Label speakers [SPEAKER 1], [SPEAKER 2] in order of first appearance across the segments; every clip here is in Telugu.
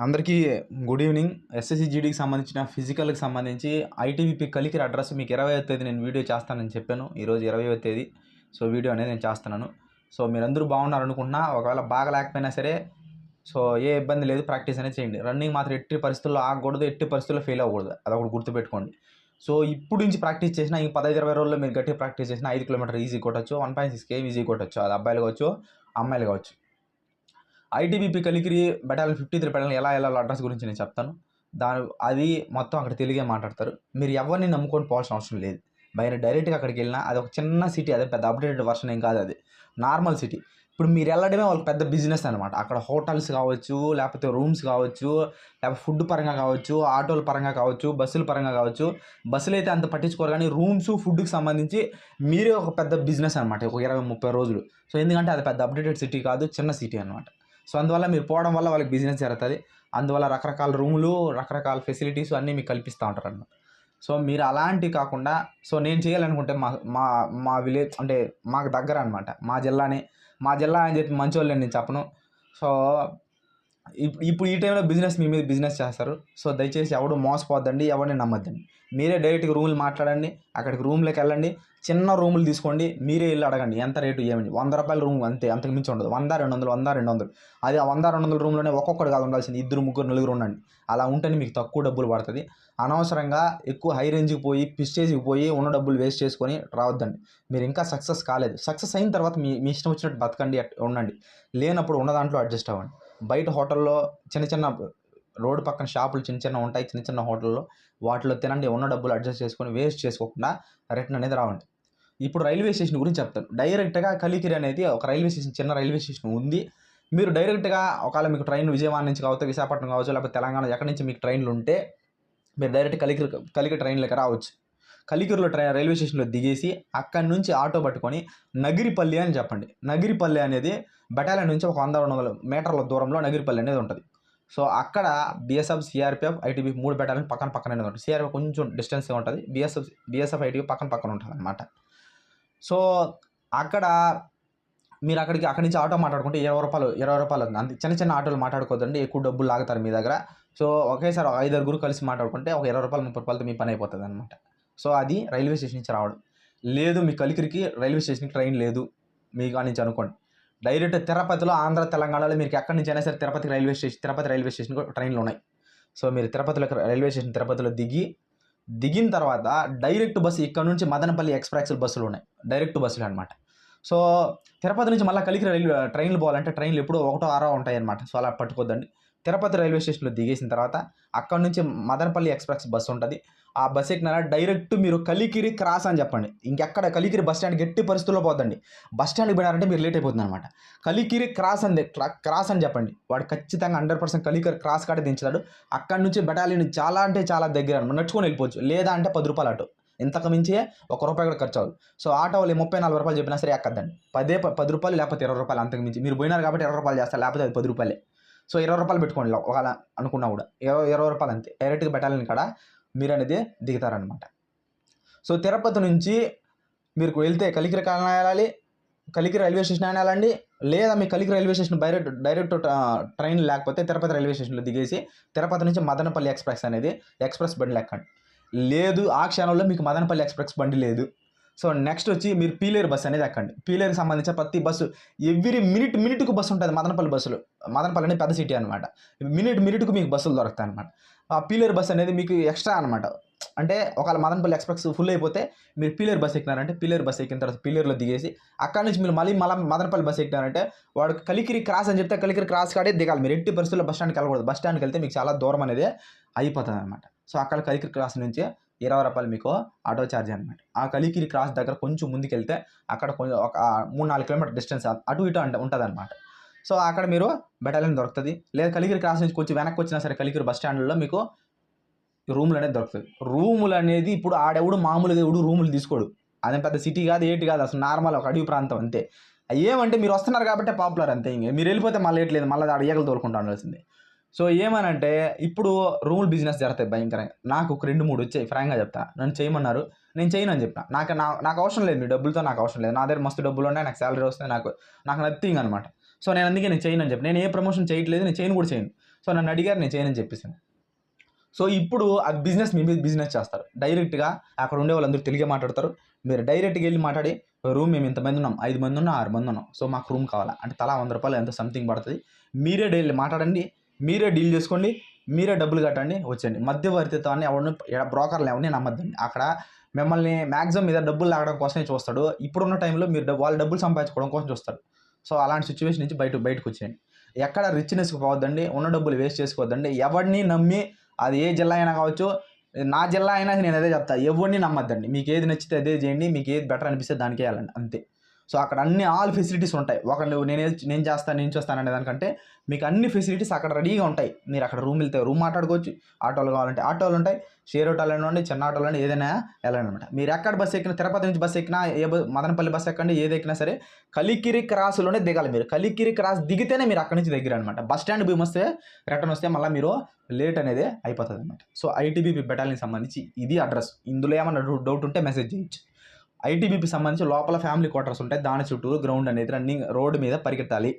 [SPEAKER 1] అందరికీ గుడ్ ఈవినింగ్. ఎస్ఎస్సి జీడీకి సంబంధించిన ఫిజికల్కి సంబంధించి ఐటీబీపీ కలికిరి అడ్రస్ మీకు 20వ తేదీ నేను వీడియో చేస్తానని చెప్పాను. ఈరోజు 20వ తేదీ. సో వీడియో అనేది నేను చేస్తున్నాను. సో మీరందరూ బాగున్నారు అనుకుంటున్నా. ఒకవేళ బాగా లేకపోయినా సరే సో ఏ ఇబ్బంది లేదు, ప్రాక్టీస్ అనేది చేయండి. రన్నింగ్ మాత్రం ఎట్టి పరిస్థితుల్లో ఆగకూడదు, ఎట్టి పరిస్థితుల్లో ఫెయిల్ అవ్వకూడదు. అదొకటి గుర్తుపెట్టుకోండి. సో ఇప్పుడు నుంచి ప్రాక్టీస్ చేసినా ఇంక 15-20 రోజుల్లో మీరు గట్టిగా ప్రాక్టీస్ చేసినా 5 కిలోమీటర్ ఈజీ కొట్టచ్చు, 1.6 km ఈజీ కొట్టచ్చు. అది అబ్బాయిలు కావచ్చు, అమ్మాయిలు కావచ్చు. ఐటీబీపీ కలికిరి బెటాలియన్ 53 బెటాలియన్ ఎలా వెళ్ళాలో అడ్రస్ గురించి నేను చెప్తాను. అది మొత్తం అక్కడ తెలుగే మాట్లాడతారు. మీరు ఎవరిని నమ్ముకొని పోవాల్సిన అవసరం లేదు. డైరెక్ట్గా అక్కడికి వెళ్ళినా అది ఒక చిన్న సిటీ, అదే పెద్ద అప్డేటెడ్ వర్షన్ ఏం కాదు, అది నార్మల్ సిటీ. ఇప్పుడు మీరు వెళ్ళడమే వాళ్ళకి పెద్ద బిజినెస్ అనమాట. అక్కడ హోటల్స్ కావచ్చు, లేకపోతే రూమ్స్ కావచ్చు, లేకపోతే ఫుడ్ పరంగా కావచ్చు, ఆటోల పరంగా కావచ్చు, బస్సుల పరంగా కావచ్చు. బస్సులు అయితే అంత పట్టించుకోరు, కానీ రూమ్స్ ఫుడ్కి సంబంధించి మీరే ఒక పెద్ద బిజినెస్ అనమాట, ఒక 20-30 రోజులు. సో ఎందుకంటే అది పెద్ద అప్డేటెడ్ సిటీ కాదు, చిన్న సిటీ అనమాట. సో అందువల్ల మీరు పోవడం వల్ల వాళ్ళకి బిజినెస్ జరుగుతుంది. అందువల్ల రకరకాల రూములు, రకరకాల ఫెసిలిటీస్ అన్నీ మీకు కల్పిస్తూ ఉంటారు అన్నమాట. సో మీరు అలాంటివి కాకుండా, సో నేను చేయాలనుకుంటే మా మా విలేజ్ అంటే మాకు దగ్గర అనమాట, మా జిల్లా అని చెప్పి మంచోళ్ళని నేను చెప్పను. సో ఇప్పుడు ఈ టైంలో బిజినెస్ మీ మీద బిజినెస్ చేస్తారు. సో దయచేసి ఎవడు మోసపోద్దండి, ఎవరిని నమ్మద్దండి. మీరే డైరెక్ట్గా రూములు మాట్లాడండి, అక్కడికి రూమ్లోకి వెళ్ళండి, చిన్న రూములు తీసుకోండి, మీరే వెళ్ళి అడగండి ఎంత రేటు ఏమండి. 100 రూపాయల రూమ్ అంతే, అంతకు మించి ఉండదు. 100-200 అది ఆ 100-200 రూమ్లోనే ఒక్కొక్కటి కాదు ఉండాల్సింది, 2-3-4 ఉండండి. అలా ఉంటేనే మీకు తక్కువ డబ్బులు పడుతుంది. అనవసరంగా ఎక్కువ హై రేంజ్కి పోయి పిస్టేజ్కి పోయి ఉన్న డబ్బులు వేస్ట్ చేసుకొని రావద్దండి. మీరు ఇంకా సక్సెస్ కాలేదు. సక్సెస్ అయిన తర్వాత మీ ఇష్టం వచ్చినట్టు బతకండి, ఉండండి. లేనప్పుడు ఉన్న దాంట్లో అడ్జస్ట్ అవ్వండి. బయట హోటల్లో చిన్న రోడ్డు పక్కన షాపులు చిన్న ఉంటాయి, చిన్న హోటల్లో వాటిలో తినండి. ఉన్న డబ్బులు అడ్జస్ట్ చేసుకొని వేస్ట్ చేసుకోకుండా రిటర్న్ అనేది రావండి. ఇప్పుడు రైల్వే స్టేషన్ గురించి చెప్తాను. డైరెక్ట్గా కలికిరి అనేది ఒక రైల్వే స్టేషన్, చిన్న రైల్వే స్టేషన్ ఉంది. మీరు డైరెక్ట్గా ఒకవేళ మీకు ట్రైన్ విజయవాడ నుంచి కావచ్చు, విశాఖపట్నం కావచ్చు, లేకపోతే తెలంగాణ ఎక్కడి నుంచి మీకు ట్రైన్లు ఉంటే మీరు డైరెక్ట్ కలికిరి ట్రైన్లోకి రావచ్చు. కలికిరిలో రైల్వే స్టేషన్లో దిగేసి అక్కడి నుంచి ఆటో పట్టుకొని నగిరిపల్లి అని చెప్పండి. నగిరిపల్లి అనేది బెటాలియన్ నుంచి ఒక 100-200 మీటర్ల దూరంలో నగిరిపల్లి అనేది ఉంటుంది. సో అక్కడ బీఎస్ఎఫ్, సిఆర్పిఎఫ్, ఐటీబీపీ 3 బెటాలియన్ పక్కన అనేది ఉంటుంది. సిఆర్పిఎఫ్ కొంచెం డిస్టెన్స్గా ఉంటుంది, బీఎస్ఎఫ్ ఐటీబీ పక్కన ఉంటుంది అనమాట. సో అక్కడ మీరు అక్కడి నుంచి ఆటో మాట్లాడుకుంటే 20 రూపాయలు అవుతుంది. అంతే. చిన్న ఆటోలు మాట్లాడుకోవద్దండి, ఎక్కువ డబ్బులు లాగుతారు మీ దగ్గర. సో ఒకేసారి 5-6 కలిసి మాట్లాడుకుంటే ఒక 20 రూపాయలు 30 రూపాయలతో మీ పని అయిపోతుంది అనమాట. సో అది రైల్వే స్టేషన్ నుంచి రావడం. లేదు మీ కలికిరికి రైల్వే స్టేషన్కి ట్రైన్ లేదు మీకు అని అనుకోండి, డైరెక్ట్ తిరుపతిలో, ఆంధ్ర తెలంగాణలో మీకు ఎక్కడి నుంచి అయినా సరే తిరుపతి రైల్వే స్టేషన్ ట్రైన్లు ఉన్నాయి. సో మీరు రైల్వే స్టేషన్ తిరుపతిలో దిగిన తర్వాత డైరెక్ట్ బస్సు ఇక్కడ నుంచి మదనపల్లి ఎక్స్ప్రెస్ బస్సులు ఉన్నాయి, డైరెక్ట్ బస్సులు అనమాట. సో తిరుపతి నుంచి మళ్ళీ కలికిరి ట్రైన్లు పోవాలంటే ట్రైన్లు ఎప్పుడో 1-6 ఉంటాయి అనమాట. సో అలా పట్టుకోద్దండి. తిరుపతి రైల్వే స్టేషన్లో దిగేసిన తర్వాత అక్కడ నుంచి మదనపల్లి ఎక్స్ప్రెస్ బస్సు ఉంటుంది. ఆ బస్ ఎక్కిన డైరెక్ట్ మీరు కలికిరి క్రాస్ అని చెప్పండి. ఇంకెక్కడ కలికిరి బస్ స్టాండ్కి ఎట్టి పరిస్థితుల్లో పోద్దండి. బస్ స్టాండ్కి పోయినారంటే మీరు లేట్ అయిపోతుంది అనమాట. కలికిరి క్రాస్ అని చెప్పండి. వాడు ఖచ్చితంగా 100% కలికిరి క్రాస్ కాడే దించుతాడు. అక్కడి నుంచి బెటాలియన్ చాలా అంటే చాలా దగ్గర అనమాట, నడుచుకొని వెళ్ళిపోవచ్చు. లేదా అంటే 10 రూపాయలు ఆటో, ఇంతకు మించే 1 రూపాయి కూడా ఖర్చు అవ్వదు. సో ఆటో వాళ్ళు 30-40 రూపాయలు చెప్పినా సరే ఎక్కద్దండి. 10 రూపాయలు లేకపోతే 20 రూపాయలు, అంతకు మించి. మీరు పోయినారు కాబట్టి 20 రూపాయలు చేస్తారు, లేకపోతే అది 10 రూపాయలే. సో 20 రూపాయలు పెట్టుకోండి ఒకవేళ అనుకున్నా కూడా. 20 రూపాయలు అంతే. డైరెక్ట్గా బెటాలియన్ కాడ మీరు అనేది దిగుతారనమాట. సో తిరుపతి నుంచి మీరు వెళ్తే కలికిరి కాలనీ వెళ్ళాలి, కలికిరి రైల్వే స్టేషన్ అయినా వెళ్ళండి. లేదా మీ Kalikiri railway station direct train లేకపోతే తిరుపతి రైల్వే స్టేషన్లో దిగేసి తిరుపతి నుంచి మదనపల్లి ఎక్స్ప్రెస్ బండి ఎక్కండి. లేదు ఆ క్షణంలో మీకు మదనపల్లి ఎక్స్ప్రెస్ బండి లేదు, సో నెక్స్ట్ వచ్చి మీరు పీలేరు బస్సు అనేది ఎక్కండి. పీలేరుకి సంబంధించిన ప్రతి బస్సు ఎవ్రీ మినిట్కు బస్సు ఉంటుంది. మదనపల్లి అనేది పెద్ద సిటీ అనమాట. మినిట్కు మీకు బస్సులు దొరుకుతాయి అనమాట. ఆ పీలేరు బస్సు అనేది మీకు ఎక్స్ట్రా అనమాట. అంటే ఒకవేళ మదనపల్లి ఎక్స్ప్రెస్ ఫుల్ అయిపోతే మీరు పీలేరు బస్సు ఎక్కినారంటే పీలేరు బస్సు ఎక్కిన తర్వాత పీలేరులో దిగేసి అక్కడ నుంచి మీరు మళ్ళీ మదనపల్లి బస్సు ఎక్కినారంటే వాడు కలికిరి క్రాస్ అని చెప్తే కలికిరి క్రాస్ కాడే దిగాలి. మీరు ఎట్టి పరిస్థితుల్లో బస్ స్టాండ్కి వెళ్ళకూడదు. బస్ స్టాండ్కి వెళ్తే మీకు చాలా దూరం అనేది అయిపోతుంది అనమాట. సో అక్కడ కలికిరి క్రాస్ నుంచి 20 రూపాయలు మీకు ఆటో ఛార్జ్ అనమాట. ఆ కలికిరి క్రాస్ దగ్గర కొంచెం ముందుకెళ్తే అక్కడ కొంచెం ఒక 3-4 కిలోమీటర్ డిస్టెన్స్ అటు ఇటు ఉంటుంది అనమాట. సో అక్కడ మీరు బెటాలియన్ దొరుకుతుంది. లేదా కలికిరి క్రాస్ నుంచి కొంచెం వెనక్కి వచ్చినా సరే కలికిరి బస్ స్టాండ్లో మీకు రూములు అనేది దొరుకుతుంది. రూములు అనేది ఇప్పుడు ఆడెవడు మామూలుగా రూములు తీసుకోడు. అదే పెద్ద సిటీ కాదు, ఏటి కాదు, అసలు నార్మల్ ఒక అడవి ప్రాంతం అంతే. ఏమంటే మీరు వస్తున్నారు కాబట్టి పాపులర్ అంతే. మీరు వెళ్ళిపోతే మళ్ళీ ఏట్లేదు, మళ్ళీ ఆడ ఈగలు తోలుకుంటూ ఉండాల్సిందే. సో ఏమనంటే ఇప్పుడు రూములు బిజినెస్ జరుగుతాయి భయంకరంగా. నాకు ఒక 2-3 వచ్చాయి, ఫ్రాంక్గా చెప్తా. నన్ను చేయమన్నారు, నేను చేయను అని చెప్పిన. నాకు అవసరం లేదు, మీ డబ్బులతో నాకు అవసరం లేదు. నా దగ్గర మస్తు డబ్బులు ఉన్నాయి, నాకు శాలరీ వస్తాయి, నాకు నథింగ్ అనమాట. సో నేను అందుకే నేను చేయను అని చెప్పి. నేను ఏ ప్రమోషన్ చేయట్లేదు, నేను చేయను కూడా చేయను. సో నన్ను అడిగారు, నేను చేయనని చెప్పేసాను. సో ఇప్పుడు అది బిజినెస్, మీ మీద బిజినెస్ చేస్తారు. డైరెక్ట్గా అక్కడ ఉండే వాళ్ళందరూ తెలుగే మాట్లాడతారు. మీరు డైరెక్ట్గా వెళ్ళి మాట్లాడి, రూమ్ మేము ఇంతమంది ఉన్నాం, 5 మంది ఉన్నాం, 6 మంది ఉన్నాం, సో మాకు రూమ్ కావాలా అంటే తలా ₹100 ఎంతో సంథింగ్ పడుతుంది, మీరే డైలీ మాట్లాడండి, మీరే డీల్ చేసుకోండి, మీరే డబ్బులు కట్టండి, వచ్చేయండి. మధ్యవర్తిత్వాన్ని ఎవరిని, బ్రోకర్లు ఎవరిని నమ్మద్దండి. అక్కడ మిమ్మల్ని మ్యాక్సిమం మీద డబ్బులు లాగడం కోసమే చూస్తాడు. ఇప్పుడున్న టైంలో మీరు వాళ్ళు డబ్బులు సంపాదించుకోవడం కోసం చూస్తాడు. సో అలాంటి సిచ్యువేషన్ నుంచి బయటకు వచ్చేయండి. ఎక్కడ రిచ్నెస్కి పోవద్దండి, ఉన్న డబ్బులు వేస్ట్ చేసుకోవద్దండి. ఎవరిని నమ్మి, అది ఏ జిల్లా అయినా కావచ్చు, నా జిల్లా అయినా నేను అదే చెప్తా, ఎవరిని నమ్మద్దండి. మీకు ఏది నచ్చితే అదే చేయండి, మీకు ఏది బెటర్ అనిపిస్తే దానికే వెళ్ళండి, అంతే. సో అక్కడ అన్ని ఆల్ ఫెసిలిటీస్ ఉంటాయి. నేను చేస్తాను అనే దానికంటే మీకు అన్ని ఫెసిలిటీస్ అక్కడ రెడీగా ఉంటాయి. మీరు అక్కడ రూమ్ వెళ్తే రూమ్ మాట్లాడుకోవచ్చు, ఆటోలు కావాలంటే ఆటోలు ఉంటాయి, షేర్ ఆటోలు ఉండి, చిన్న ఆటోలు అండి, ఏదైనా వెళ్ళండి అనమాట. మీరు ఎక్కడ బస్సు ఎక్కినా, తిరుపతి నుంచి బస్సు ఎక్కినా, మదనపల్లి బస్సు ఎక్కండి, ఏది ఎక్కినా సరే కలికిరి క్రాస్లోనే దిగాలి. మీరు కలికిరి క్రాస్ దిగితేనే మీరు అక్కడి నుంచి దగ్గర అనమాట. బస్ స్టాండ్ భూమి వస్తే రిటర్న్ వస్తే మళ్ళీ మీరు లేట్ అనేది అయిపోతుంది అనమాట. సో ఐటీబీపీ బెటాలియన్ సంబంధించి ఇది అడ్రస్. ఇందులో ఏమన్నా డౌట్ ఉంటే మెసేజ్ చేయొచ్చు. ఐటీబీపీ సంబంధించి లోపల ఫ్యామిలీ క్వార్టర్స్ ఉంటాయి, దాని చుట్టూరు గ్రౌండ్ అనేది రన్నింగ్ రోడ్డు మీద పరిగెత్తాలి.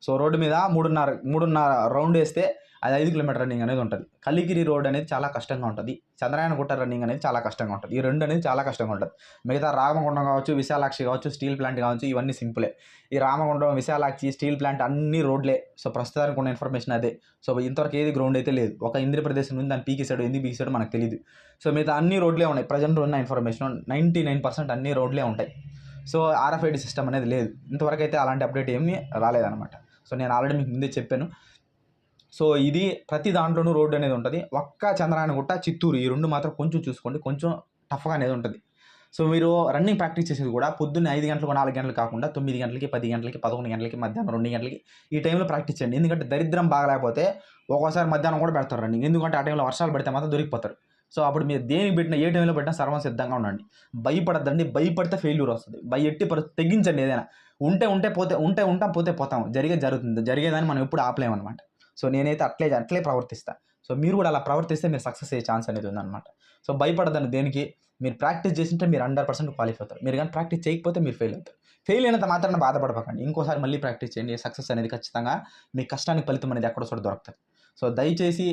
[SPEAKER 1] సో రోడ్డు మీద 3.5 రౌండ్ వేస్తే అది 5 కిలోమీటర్ రన్నింగ్ అనేది ఉంటుంది. కలిగిరి రోడ్ అనేది చాలా కష్టంగా ఉంటుంది. చంద్రాయనగుట్ట రన్నింగ్ అనేది చాలా కష్టంగా ఉంటుంది. ఈ రెండు అనేది చాలా కష్టంగా ఉంటుంది. మిగతా రామగుండం కావచ్చు, విశాలాక్షి కావచ్చు, స్టీల్ ప్లాంట్ కావచ్చు, ఇవన్నీ సింపులే. ఈ రామగుండం, విశాలాక్షి, స్టీల్ ప్లాంట్ అన్ని రోడ్లే. సో ప్రస్తుతానికి ఉన్న ఇన్ఫర్మేషన్ అదే. సో ఇంతవరకు ఏది గ్రౌండ్ అయితే లేదు. ఒక ఇంద్రప్రదేశ్ నుంచి దాన్ని పీకేసాడు, ఎందుకు పీకేసాడో మనకు తెలియదు. సో మిగతా అన్ని రోడ్లే ఉన్నాయి. ప్రజెంట్ ఉన్న ఇన్ఫర్మేషన్ 99% అన్ని రోడ్లే ఉంటాయి. సో RFID సిస్టమ్ అనేది లేదు. ఇంతవరకు అయితే అలాంటి అప్డేట్ ఏమీ రాలేదన్నమాట. సో నేను ఆల్రెడీ మీకు ముందే చెప్పాను. సో ఇది ప్రతి దాంట్లోనూ రోడ్డు అనేది ఉంటుంది. ఒక్క చంద్రాయనగుట్ట, చిత్తూరు, ఈ రెండు మాత్రం కొంచెం చూసుకోండి, కొంచెం టఫ్గా అనేది ఉంటుంది. సో మీరు రన్నింగ్ ప్రాక్టీస్ చేసేది కూడా పొద్దున్న 5 గంటలకు, 4 గంటలకు కాకుండా 9 గంటలకి, 10 గంటలకి, 11 గంటలకి, మధ్యాహ్నం 2 గంటలకి, ఈ టైంలో ప్రాక్టీస్ చేయండి. ఎందుకంటే దరిద్రం బాగలేకపోతే ఒక్కోసారి మధ్యాహ్నం కూడా పెడతారు రన్నింగ్. ఎందుకంటే ఆ టైంలో వర్షాలు పడితే మాత్రం దొరికిపోతారు. సో అప్పుడు మీరు దేనికి పెట్టినా, ఏ టైంలో పెట్టినా సర్వం సిద్ధంగా ఉండండి. భయపడద్దండి. భయపడితే ఫెయిల్యూర్ వస్తుంది. ఎట్టి పరిస్థితి తెగించండి. ఏదైనా ఉంటాం, పోతాం. జరుగుతుంది. జరిగేదాన్ని మనం ఎప్పుడు ఆపలేమన్నమాట. సో నేనైతే అట్లే ప్రవర్తిస్తాను. సో మీరు కూడా అలా ప్రవర్తిస్తే మీరు సక్సెస్ అయ్యే ఛాన్స్ అనేది ఉందన్నమాట. సో భయపడద్దండి దేనికి. మీరు ప్రాక్టీస్ చేసింటే మీరు 100% క్వాలిఫై అవుతారు. మీరు కానీ ప్రాక్టీస్ చేయకపోతే మీరు ఫెయిల్ అవుతారు. ఫెయిల్ అయినంత మాత్రాన బాధపడకండి. ఇంకోసారి మళ్ళీ ప్రాక్టీస్ చేయండి. సక్సెస్ అనేది ఖచ్చితంగా మీ కష్టానికి ఫలితం అనేది ఎక్కడో చోట దొరుకుతుంది. సో దయచేసి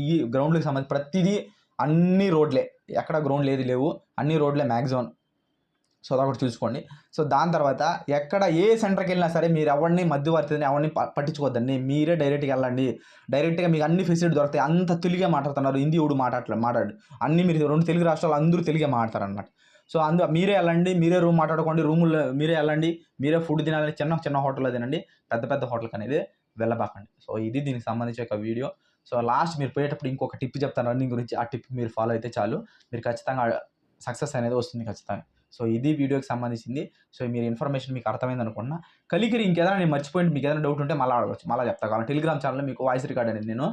[SPEAKER 1] ఈ గ్రౌండ్కి సంబంధించి ప్రతిదీ అన్ని రోడ్లే, ఎక్కడ గ్రౌండ్ లేవు, అన్ని రోడ్లే మ్యాక్సిమం. సో అదొకటి చూసుకోండి. సో దాని తర్వాత ఎక్కడ ఏ సెంటర్కి వెళ్ళినా సరే మీరు ఎవరిని మధ్యవర్తిని ఎవరిని పట్టించుకోవద్దండి. మీరే డైరెక్ట్గా వెళ్ళండి. డైరెక్ట్గా మీకు అన్ని ఫెసిలిటీ దొరుకుతాయి. అంత తెలుగే మాట్లాడుతున్నారు, హిందీ ఊడు మాట్లాడు అన్ని. మీరు 2 తెలుగు రాష్ట్రాలు అందరూ తెలుగే మాట్లాడతారు అనమాట. సో మీరే వెళ్ళండి, మీరే రూమ్ మాట్లాడుకోండి, రూముల్లో మీరే వెళ్ళండి, మీరే ఫుడ్ తినాలని చిన్న హోటల్లో తినండి, పెద్ద హోటల్కి అనేది వెళ్ళబాకండి. సో ఇది దీనికి సంబంధించి ఒక వీడియో. సో లాస్ట్ మీరు పోయేటప్పుడు ఇంకొక టిప్ చెప్తాను రన్నింగ్ గురించి. ఆ టిప్ మీరు ఫాలో అయితే చాలు, మీరు ఖచ్చితంగా సక్సెస్ అనేది వస్తుంది ఖచ్చితంగా. సో ఇది వీడియోకి సంబంధించింది. సో మీరు ఇన్ఫర్మేషన్ మీకు అర్థమైంది అనుకున్నా. కలిగిరి ఇంకేదైనా నేను మర్చిపోయింది, మీకు ఏదైనా డౌట్ ఉంటే మళ్ళీ అడగవచ్చు, మళ్ళీ చెప్తా. కావాలి టెలిగ్రామ్ ఛానల్లో మీకు వాయిస్ రికార్డ్ అనేది నేను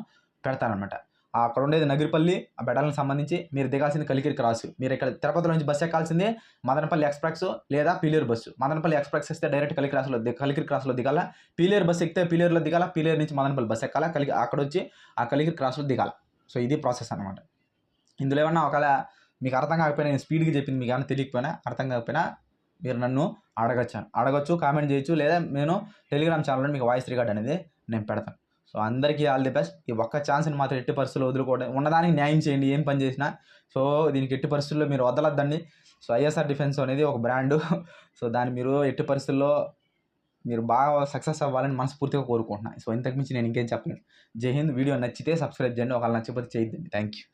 [SPEAKER 1] పెడతానమాట. అక్కడ ఉండేది నగిరిపల్లి, ఆ బెడాలకు సంబంధించి మీరు దిగాల్సింది కలిగిరి క్రాస్. మీరు ఇక్కడ తిరుపతిలో నుంచి బస్సు ఎక్కాల్సిందే మదనపల్లి ఎక్స్ప్రెస్ లేదా పీలేరు బస్సు. మదనపల్లి ఎక్స్ప్రెస్ ఎక్కితే డైరెక్ట్ కలిగిరి క్రాస్లో దిగాల. పీలేరు బస్సు ఎక్కితే పీలేరులో దిగాల. పీలేరు నుంచి మదనపల్లి బస్సు ఎక్కాలా, అక్కడ వచ్చి ఆ కలిగిరి క్రాస్లో దిగాల. సో ఇది ప్రాసెస్ అనమాట. ఇందులో ఏమన్నా ఒకవేళ మీకు అర్థం కాకపోయినా, నేను స్పీడ్గా చెప్పింది మీకు ఏమైనా తెలియకపోయినా, అర్థం కాకపోయినా మీరు నన్ను అడగచ్చు, కామెంట్ చేయొచ్చు, లేదా నేను టెలిగ్రామ్ ఛానల్లో మీకు వాయిస్ రికార్డ్ అనేది నేను పెడతాను. సో అందరికీ ఆల్ ది బెస్ట్. ఈ ఒక్క ఛాన్స్ని మాత్రం ఎట్టి పరిస్థితుల్లో వదులుకోవడం, ఉన్నదానికి న్యాయం చేయండి ఏం పని చేసినా. సో దీనికి ఎట్టి పరిస్థితుల్లో మీరు వదలొద్దండి. సో ISR డిఫెన్స్ అనేది ఒక బ్రాండు. సో దాన్ని మీరు ఎట్టి పరిస్థితుల్లో మీరు బాగా సక్సెస్ అవ్వాలని మనస్ఫూర్తిగా కోరుకుంటున్నాను. సో ఇంతకుమించి నేను ఇంకేం చెప్పలేను. జై హింద్. వీడియో నచ్చితే సబ్స్క్రైబ్ చేయండి, ఒకవేళ నచ్చకపోతే చేయొద్దండి. Thank you.